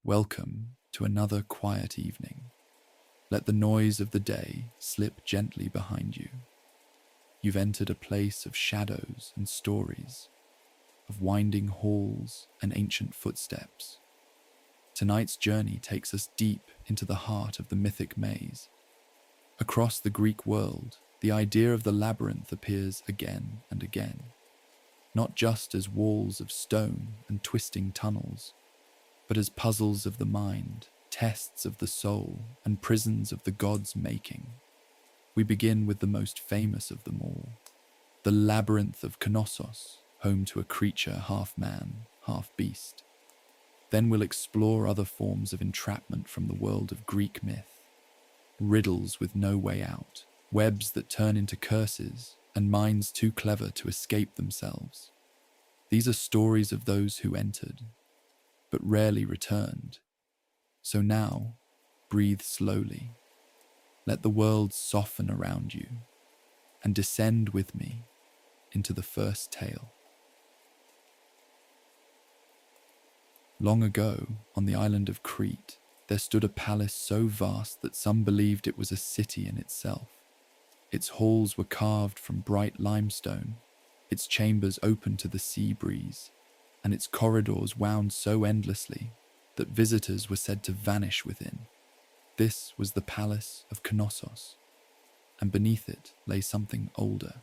Welcome to another quiet evening. Let the noise of the day slip gently behind you. You've entered a place of shadows and stories, of winding halls and ancient footsteps. Tonight's journey takes us deep into the heart of the mythic maze. Across the Greek world, the idea of the labyrinth appears again and again, not just as walls of stone and twisting tunnels, but as puzzles of the mind, tests of the soul, and prisons of the gods' making. We begin with the most famous of them all, the Labyrinth of Knossos, home to a creature half man, half beast. Then we'll explore other forms of entrapment from the world of Greek myth, riddles with no way out, webs that turn into curses, and minds too clever to escape themselves. These are stories of those who entered, but rarely returned. So now, breathe slowly. Let the world soften around you, and descend with me into the first tale. Long ago, on the island of Crete, there stood a palace so vast that some believed it was a city in itself. Its halls were carved from bright limestone, its chambers open to the sea breeze, and its corridors wound so endlessly that visitors were said to vanish within. This was the Palace of Knossos, and beneath it lay something older,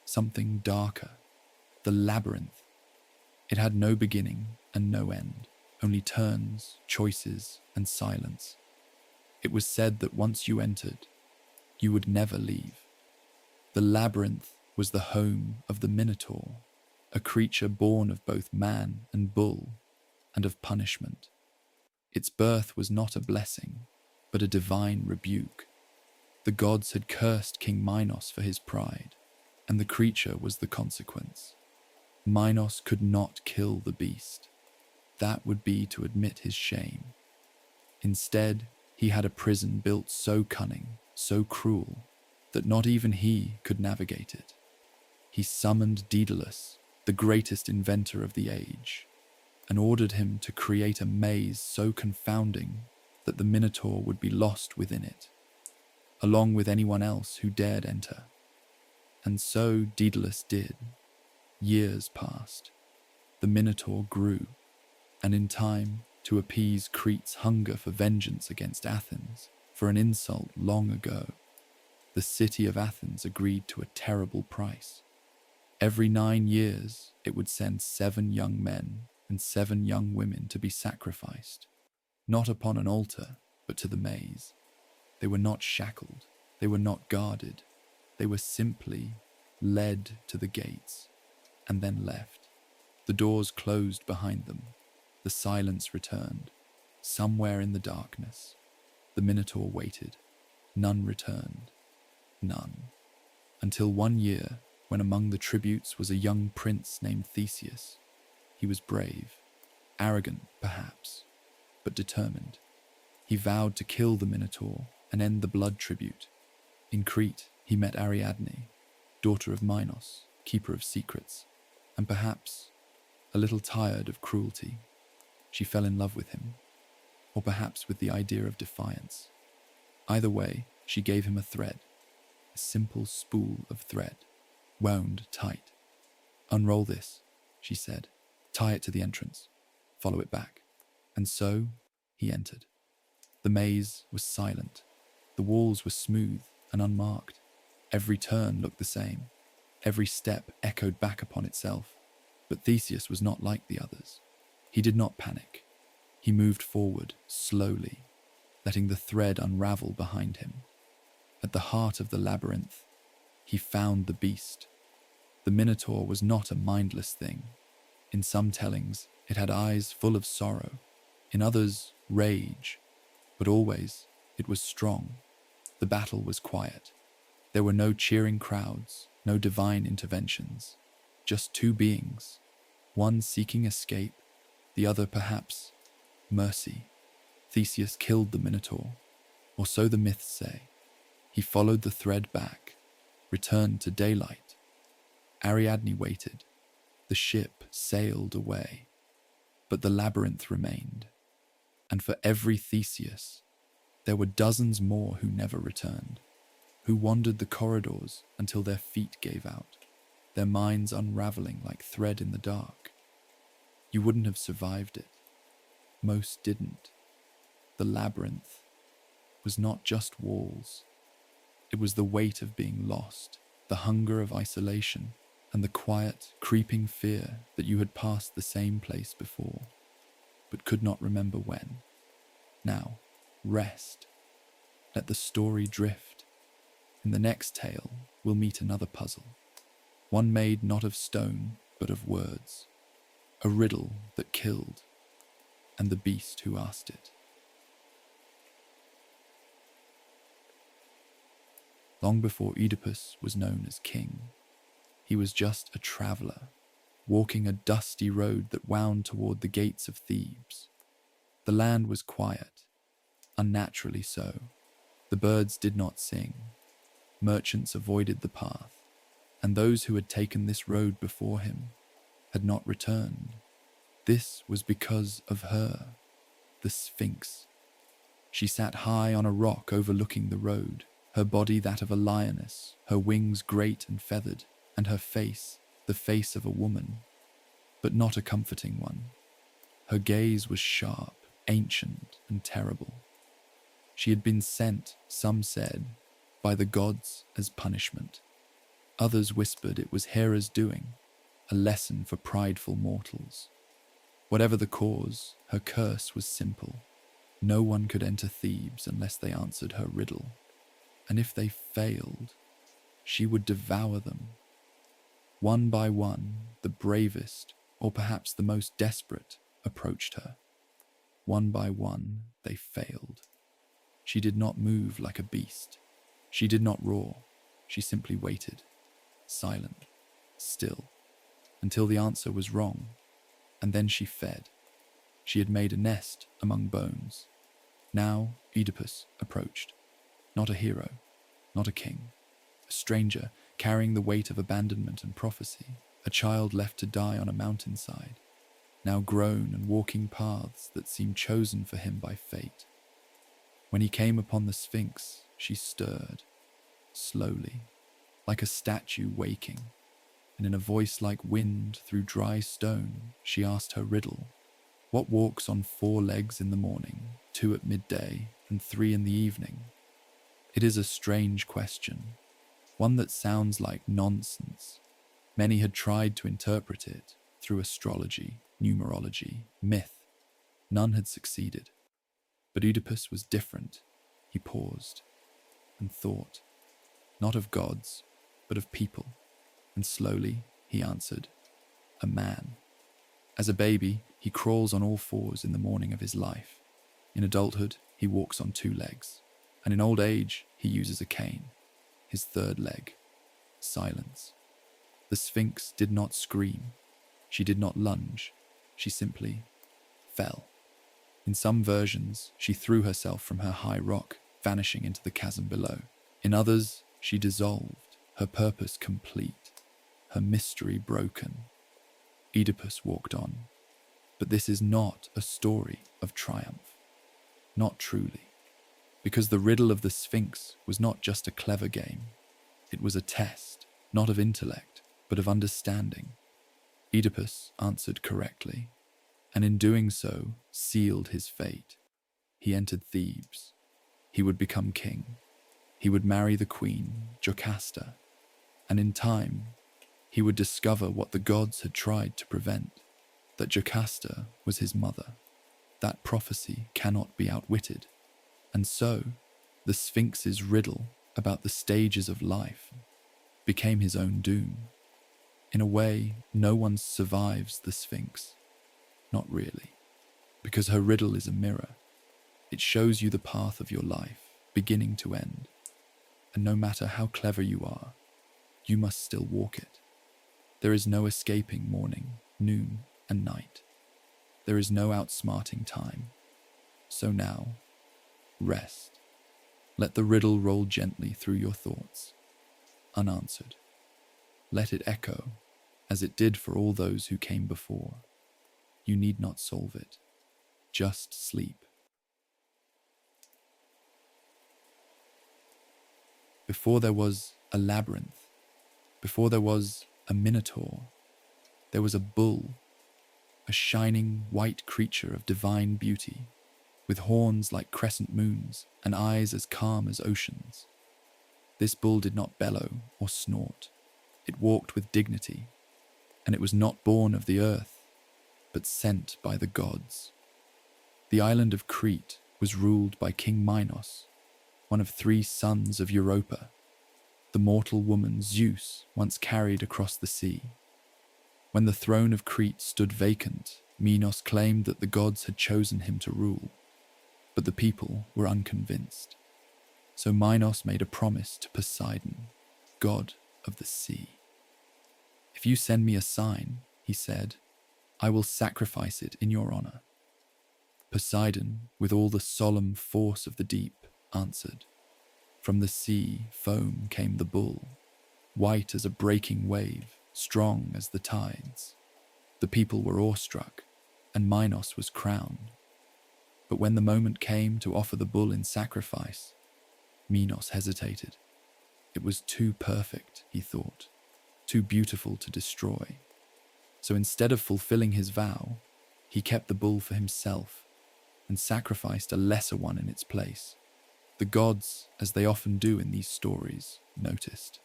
something darker, the Labyrinth. It had no beginning and no end, only turns, choices, and silence. It was said that once you entered, you would never leave. The Labyrinth was the home of the Minotaur, a creature born of both man and bull, and of punishment. Its birth was not a blessing, but a divine rebuke. The gods had cursed King Minos for his pride, and the creature was the consequence. Minos could not kill the beast. That would be to admit his shame. Instead, he had a prison built so cunning, so cruel, that not even he could navigate it. He summoned Daedalus, the greatest inventor of the age, and ordered him to create a maze so confounding that the Minotaur would be lost within it, along with anyone else who dared enter. And so Daedalus did. Years passed. The Minotaur grew, and in time, to appease Crete's hunger for vengeance against Athens for an insult long ago, the city of Athens agreed to a terrible price. Every 9 years, it would send 7 young men and 7 young women to be sacrificed, not upon an altar, but to the maze. They were not shackled, they were not guarded, they were simply led to the gates, and then left. The doors closed behind them, the silence returned. Somewhere in the darkness, the Minotaur waited. None returned, none. Until one year, when among the tributes was a young prince named Theseus. He was brave, arrogant perhaps, but determined. He vowed to kill the Minotaur and end the blood tribute. In Crete, he met Ariadne, daughter of Minos, keeper of secrets, and perhaps a little tired of cruelty. She fell in love with him, or perhaps with the idea of defiance. Either way, she gave him a thread, a simple spool of thread, wound tight. "Unroll this," she said. "Tie it to the entrance. Follow it back." And so he entered. The maze was silent. The walls were smooth and unmarked. Every turn looked the same. Every step echoed back upon itself. But Theseus was not like the others. He did not panic. He moved forward slowly, letting the thread unravel behind him. At the heart of the labyrinth, he found the beast. The Minotaur was not a mindless thing. In some tellings, it had eyes full of sorrow. In others, rage. But always, it was strong. The battle was quiet. There were no cheering crowds, no divine interventions. Just 2 beings, one seeking escape, the other perhaps mercy. Theseus killed the Minotaur, or so the myths say. He followed the thread back, returned to daylight. Ariadne waited. The ship sailed away, but the labyrinth remained. And for every Theseus, there were dozens more who never returned, who wandered the corridors until their feet gave out, their minds unraveling like thread in the dark. You wouldn't have survived it. Most didn't. The labyrinth was not just walls. It was the weight of being lost, the hunger of isolation, and the quiet, creeping fear that you had passed the same place before, but could not remember when. Now, rest. Let the story drift. In the next tale, we'll meet another puzzle, one made not of stone, but of words, a riddle that killed, and the beast who asked it. Long before Oedipus was known as king, he was just a traveller, walking a dusty road that wound toward the gates of Thebes. The land was quiet, unnaturally so. The birds did not sing, merchants avoided the path, and those who had taken this road before him had not returned. This was because of her, the Sphinx. She sat high on a rock overlooking the road, her body that of a lioness, her wings great and feathered, and her face the face of a woman, but not a comforting one. Her gaze was sharp, ancient, and terrible. She had been sent, some said, by the gods as punishment. Others whispered it was Hera's doing, a lesson for prideful mortals. Whatever the cause, her curse was simple. No one could enter Thebes unless they answered her riddle, and if they failed, she would devour them. One by one, the bravest, or perhaps the most desperate, approached her. One by one, they failed. She did not move like a beast. She did not roar. She simply waited, silent, still, until the answer was wrong, and then she fed. She had made a nest among bones. Now Oedipus approached, not a hero, not a king, a stranger carrying the weight of abandonment and prophecy, a child left to die on a mountainside, now grown and walking paths that seemed chosen for him by fate. When he came upon the Sphinx, she stirred, slowly, like a statue waking, and in a voice like wind through dry stone, she asked her riddle. What walks on 4 legs in the morning, 2 at midday, and 3 in the evening? It is a strange question, one that sounds like nonsense. Many had tried to interpret it through astrology, numerology, myth. None had succeeded. But Oedipus was different. He paused and thought, not of gods, but of people. And slowly he answered, a man. As a baby, he crawls on all 4s in the morning of his life. In adulthood, he walks on 2 legs. And in old age, he uses a cane. His 3rd leg. Silence. The Sphinx did not scream. She did not lunge. She simply fell. In some versions, she threw herself from her high rock, vanishing into the chasm below. In others, she dissolved, her purpose complete, her mystery broken. Oedipus walked on. But this is not a story of triumph. Not truly. Because the riddle of the Sphinx was not just a clever game. It was a test, not of intellect, but of understanding. Oedipus answered correctly, and in doing so, sealed his fate. He entered Thebes. He would become king. He would marry the queen, Jocasta, and in time, he would discover what the gods had tried to prevent, that Jocasta was his mother. That prophecy cannot be outwitted. And so, the Sphinx's riddle about the stages of life became his own doom. In a way, no one survives the Sphinx. Not really, because her riddle is a mirror. It shows you the path of your life, beginning to end. And no matter how clever you are, you must still walk it. There is no escaping morning, noon, and night. There is no outsmarting time. So now, rest. Let the riddle roll gently through your thoughts, unanswered. Let it echo, as it did for all those who came before. You need not solve it. Just sleep. Before there was a labyrinth, before there was a minotaur, there was a bull, a shining white creature of divine beauty, with horns like crescent moons and eyes as calm as oceans. This bull did not bellow or snort. It walked with dignity, and it was not born of the earth, but sent by the gods. The island of Crete was ruled by King Minos, one of 3 sons of Europa. The mortal woman Zeus once carried across the sea. When the throne of Crete stood vacant, Minos claimed that the gods had chosen him to rule, but the people were unconvinced. So Minos made a promise to Poseidon, god of the sea. "If you send me a sign," he said, "I will sacrifice it in your honor." Poseidon, with all the solemn force of the deep, answered. From the sea foam came the bull, white as a breaking wave, strong as the tides. The people were awestruck, and Minos was crowned. But when the moment came to offer the bull in sacrifice, Minos hesitated. It was too perfect, he thought, too beautiful to destroy. So instead of fulfilling his vow, he kept the bull for himself and sacrificed a lesser one in its place. The gods, as they often do in these stories, noticed.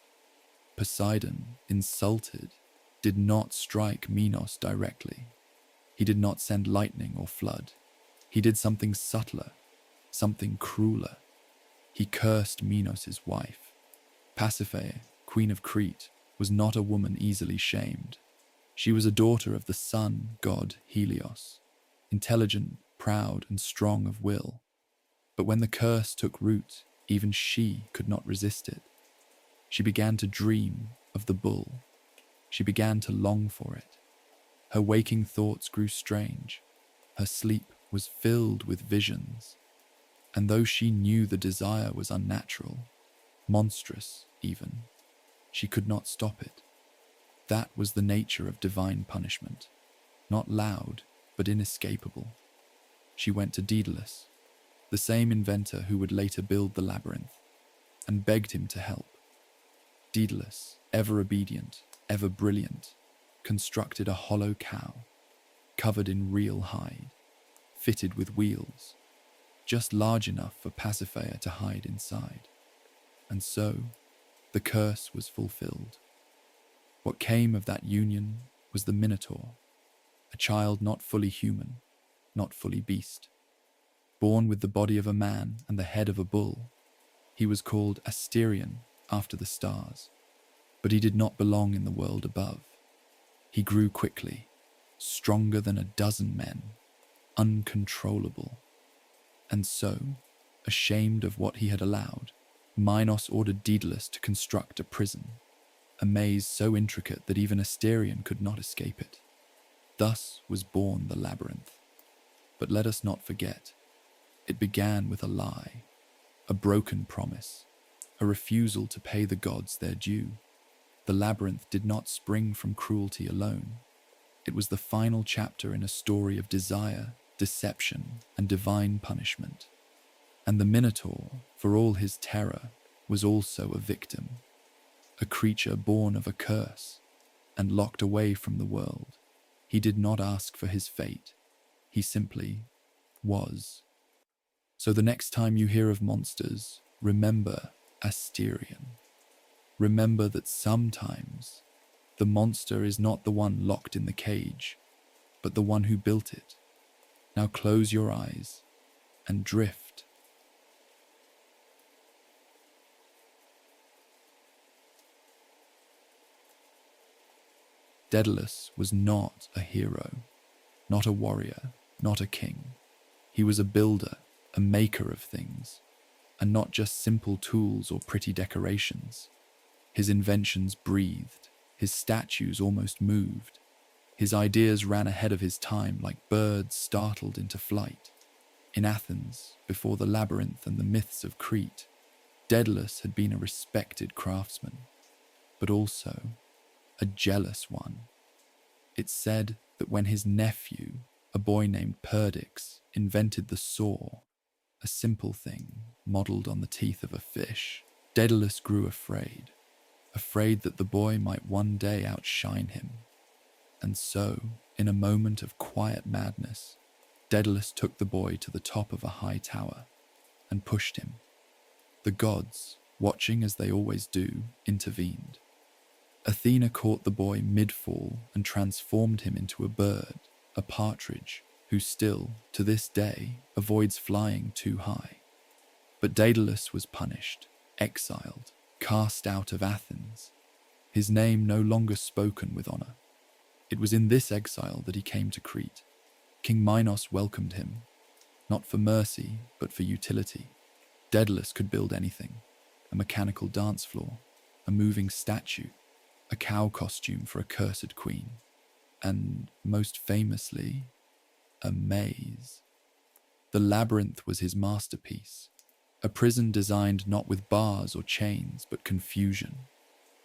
Poseidon, insulted, did not strike Minos directly. He did not send lightning or flood. He did something subtler, something crueler. He cursed Minos' wife. Pasiphae, queen of Crete, was not a woman easily shamed. She was a daughter of the sun god Helios, intelligent, proud, and strong of will. But when the curse took root, even she could not resist it. She began to dream of the bull. She began to long for it. Her waking thoughts grew strange. Her sleep was filled with visions. And though she knew the desire was unnatural, monstrous even, she could not stop it. That was the nature of divine punishment, not loud, but inescapable. She went to Daedalus, the same inventor who would later build the labyrinth, and begged him to help. Daedalus, ever obedient, ever brilliant, constructed a hollow cow, covered in real hide, fitted with wheels, just large enough for Pasiphae to hide inside. And so, the curse was fulfilled. What came of that union was the Minotaur, a child not fully human, not fully beast. Born with the body of a man and the head of a bull, he was called Asterion after the stars. But he did not belong in the world above. He grew quickly, stronger than a dozen men, uncontrollable. And so, ashamed of what he had allowed, Minos ordered Daedalus to construct a prison, a maze so intricate that even Asterion could not escape it. Thus was born the labyrinth. But let us not forget, it began with a lie, a broken promise, a refusal to pay the gods their due. The labyrinth did not spring from cruelty alone. It was the final chapter in a story of desire, deception, and divine punishment. And the Minotaur, for all his terror, was also a victim, a creature born of a curse and locked away from the world. He did not ask for his fate. He simply was. So the next time you hear of monsters, remember Asterion. Remember that sometimes the monster is not the one locked in the cage, but the one who built it. Now close your eyes and drift. Daedalus was not a hero, not a warrior, not a king. He was a builder, a maker of things, and not just simple tools or pretty decorations. His inventions breathed, his statues almost moved. His ideas ran ahead of his time like birds startled into flight. In Athens, before the labyrinth and the myths of Crete, Daedalus had been a respected craftsman, but also a jealous one. It's said that when his nephew, a boy named Perdix, invented the saw, a simple thing modelled on the teeth of a fish, Daedalus grew afraid that the boy might one day outshine him. And so, in a moment of quiet madness, Daedalus took the boy to the top of a high tower and pushed him. The gods, watching as they always do, intervened. Athena caught the boy mid-fall and transformed him into a bird, a partridge, who still, to this day, avoids flying too high. But Daedalus was punished, exiled, cast out of Athens, his name no longer spoken with honor. It was in this exile that he came to Crete. King Minos welcomed him, not for mercy, but for utility. Daedalus could build anything: a mechanical dance floor, a moving statue, a cow costume for a cursed queen, and, most famously, a maze. The Labyrinth was his masterpiece, a prison designed not with bars or chains, but confusion,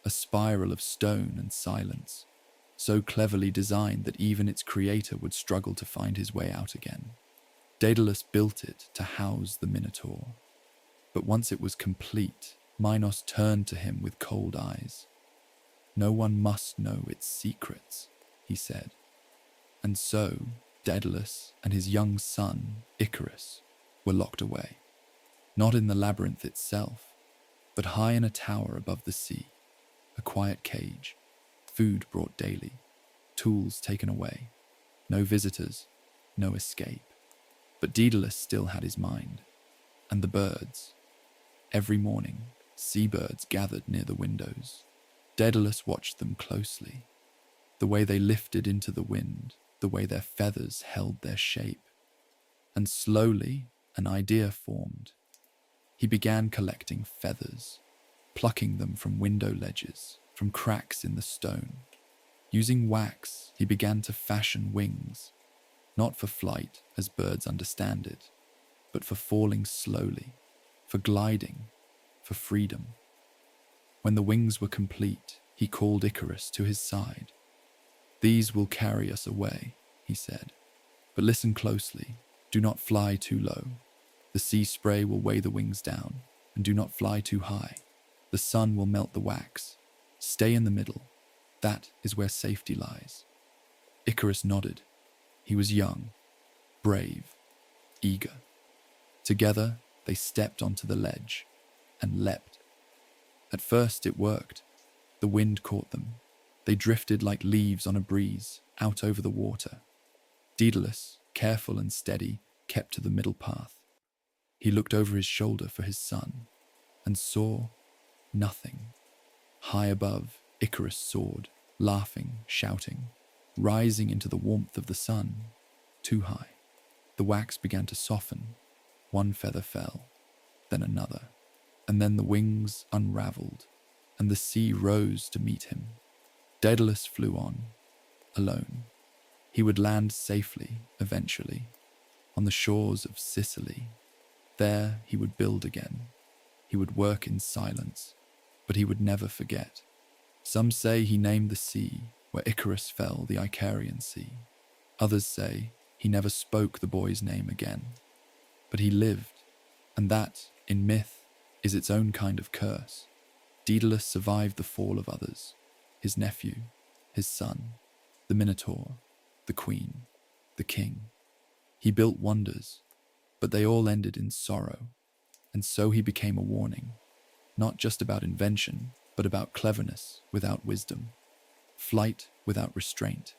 a spiral of stone and silence, so cleverly designed that even its creator would struggle to find his way out again. Daedalus built it to house the Minotaur. But once it was complete, Minos turned to him with cold eyes. "No one must know its secrets," he said. And so, Daedalus and his young son, Icarus, were locked away. Not in the labyrinth itself, but high in a tower above the sea, a quiet cage, food brought daily, tools taken away, no visitors, no escape. But Daedalus still had his mind, and the birds. Every morning, seabirds gathered near the windows. Daedalus watched them closely, the way they lifted into the wind, the way their feathers held their shape. And slowly, an idea formed. He began collecting feathers, plucking them from window ledges, from cracks in the stone. Using wax, he began to fashion wings, not for flight as birds understand it, but for falling slowly, for gliding, for freedom. When the wings were complete, he called Icarus to his side. "These will carry us away," he said. "But listen closely, do not fly too low. The sea spray will weigh the wings down, and do not fly too high. The sun will melt the wax. Stay in the middle. That is where safety lies." Icarus nodded. He was young, brave, eager. Together, they stepped onto the ledge and leapt. At first it worked. The wind caught them. They drifted like leaves on a breeze, out over the water. Daedalus, careful and steady, kept to the middle path. He looked over his shoulder for his son, and saw nothing. High above, Icarus soared, laughing, shouting, rising into the warmth of the sun, too high. The wax began to soften. One feather fell, then another, and then the wings unraveled, and the sea rose to meet him. Daedalus flew on, alone. He would land safely, eventually, on the shores of Sicily. There he would build again. He would work in silence, but he would never forget. Some say he named the sea where Icarus fell the Icarian Sea. Others say he never spoke the boy's name again. But he lived, and that, in myth, is its own kind of curse. Daedalus survived the fall of others, his nephew, his son, the Minotaur, the queen, the king. He built wonders, but they all ended in sorrow, and so he became a warning, not just about invention, but about cleverness without wisdom, flight without restraint.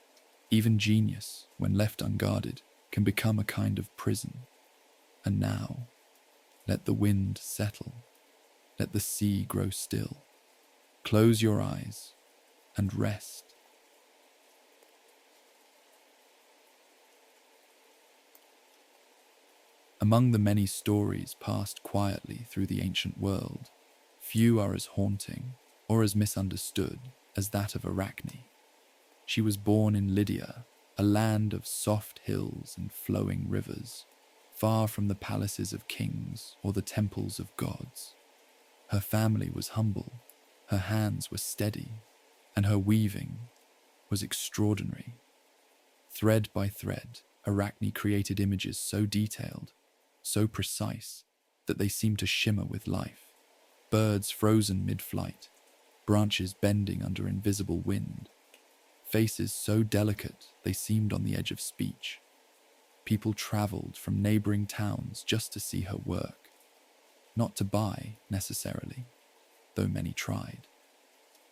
Even genius, when left unguarded, can become a kind of prison. And now, let the wind settle, let the sea grow still. Close your eyes and rest. Among the many stories passed quietly through the ancient world, few are as haunting or as misunderstood as that of Arachne. She was born in Lydia, a land of soft hills and flowing rivers, far from the palaces of kings or the temples of gods. Her family was humble, her hands were steady, and her weaving was extraordinary. Thread by thread, Arachne created images so detailed, so precise, that they seemed to shimmer with life. birds frozen mid-flight, branches bending under invisible wind, faces so delicate they seemed on the edge of speech. People traveled from neighboring towns just to see her work, not to buy necessarily, though many tried,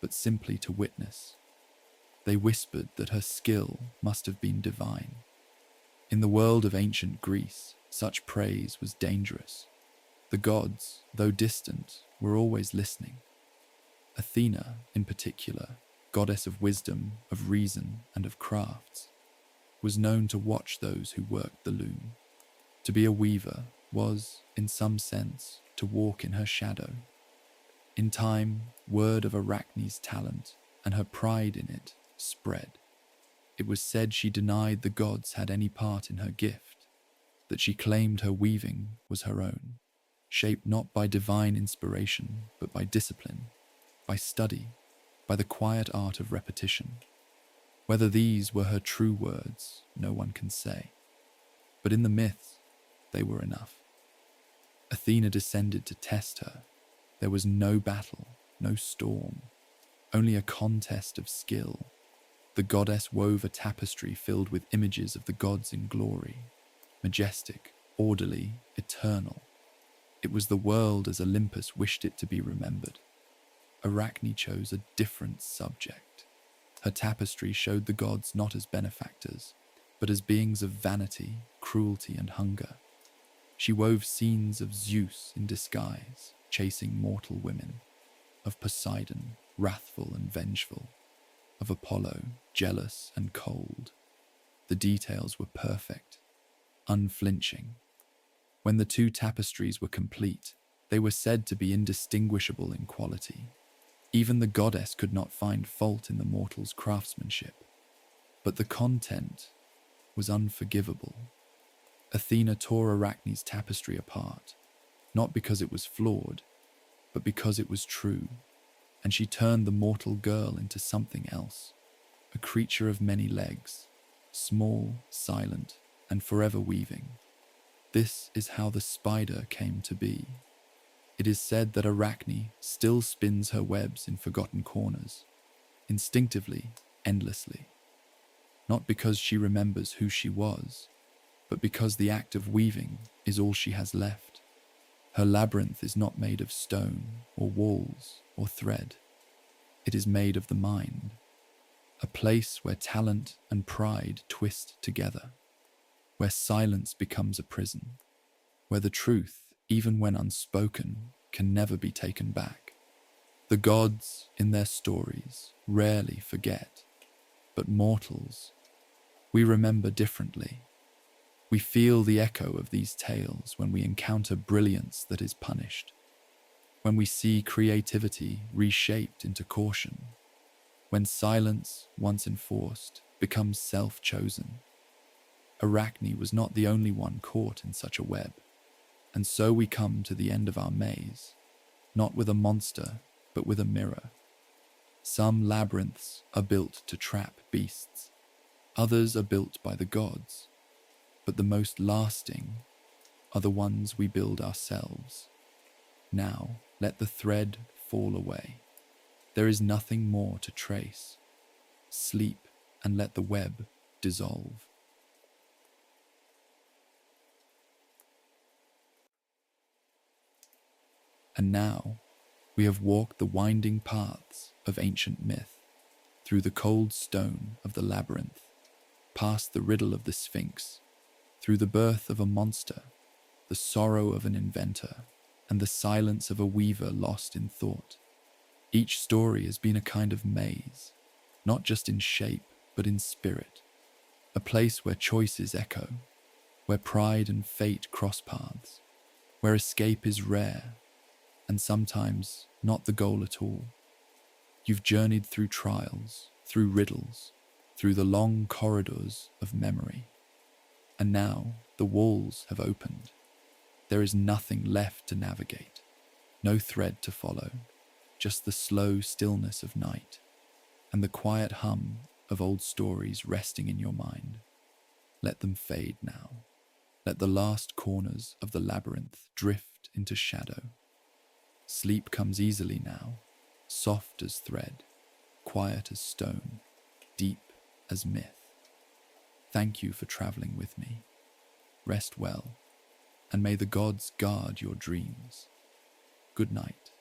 but simply to witness. They whispered that her skill must have been divine. In the world of ancient Greece, such praise was dangerous. The gods, though distant, were always listening. Athena, in particular, goddess of wisdom, of reason, and of crafts, was known to watch those who worked the loom. To be a weaver was, in some sense, to walk in her shadow. In time, word of Arachne's talent and her pride in it spread. It was said she denied the gods had any part in her gift, that she claimed her weaving was her own, shaped not by divine inspiration, but by discipline, by study, by the quiet art of repetition. Whether these were her true words, no one can say, but in the myths, they were enough. Athena descended to test her. There was no battle, no storm, only a contest of skill. The goddess wove a tapestry filled with images of the gods in glory, majestic, orderly, eternal. It was the world as Olympus wished it to be remembered. Arachne chose a different subject. Her tapestry showed the gods not as benefactors, but as beings of vanity, cruelty, and hunger. She wove scenes of Zeus in disguise, chasing mortal women, of Poseidon, wrathful and vengeful, of Apollo, jealous and cold. The details were perfect, unflinching. When the two tapestries were complete, they were said to be indistinguishable in quality. Even the goddess could not find fault in the mortal's craftsmanship. But the content was unforgivable. Athena tore Arachne's tapestry apart, not because it was flawed, but because it was true, and she turned the mortal girl into something else, a creature of many legs, small, silent, and forever weaving. This is how the spider came to be. It is said that Arachne still spins her webs in forgotten corners, instinctively, endlessly. Not because she remembers who she was, but because the act of weaving is all she has left. Her labyrinth is not made of stone or walls or thread. It is made of the mind, a place where talent and pride twist together, where silence becomes a prison, where the truth, even when unspoken, can never be taken back. The gods, in their stories, rarely forget, but mortals, we remember differently. We feel the echo of these tales when we encounter brilliance that is punished, when we see creativity reshaped into caution, when silence, once enforced, becomes self-chosen. Arachne was not the only one caught in such a web, and so we come to the end of our maze, not with a monster, but with a mirror. Some labyrinths are built to trap beasts, others are built by the gods, but the most lasting are the ones we build ourselves. Now, let the thread fall away. There is nothing more to trace. Sleep and let the web dissolve. And now, we have walked the winding paths of ancient myth, through the cold stone of the labyrinth, past the riddle of the Sphinx, through the birth of a monster, the sorrow of an inventor, and the silence of a weaver lost in thought. Each story has been a kind of maze, not just in shape, but in spirit, a place where choices echo, where pride and fate cross paths, where escape is rare, and sometimes not the goal at all. You've journeyed through trials, through riddles, through the long corridors of memory. And now the walls have opened. There is nothing left to navigate, no thread to follow, just the slow stillness of night and the quiet hum of old stories resting in your mind. Let them fade now. Let the last corners of the labyrinth drift into shadow. Sleep comes easily now, soft as thread, quiet as stone, deep as myth. Thank you for traveling with me. Rest well, and may the gods guard your dreams. Good night.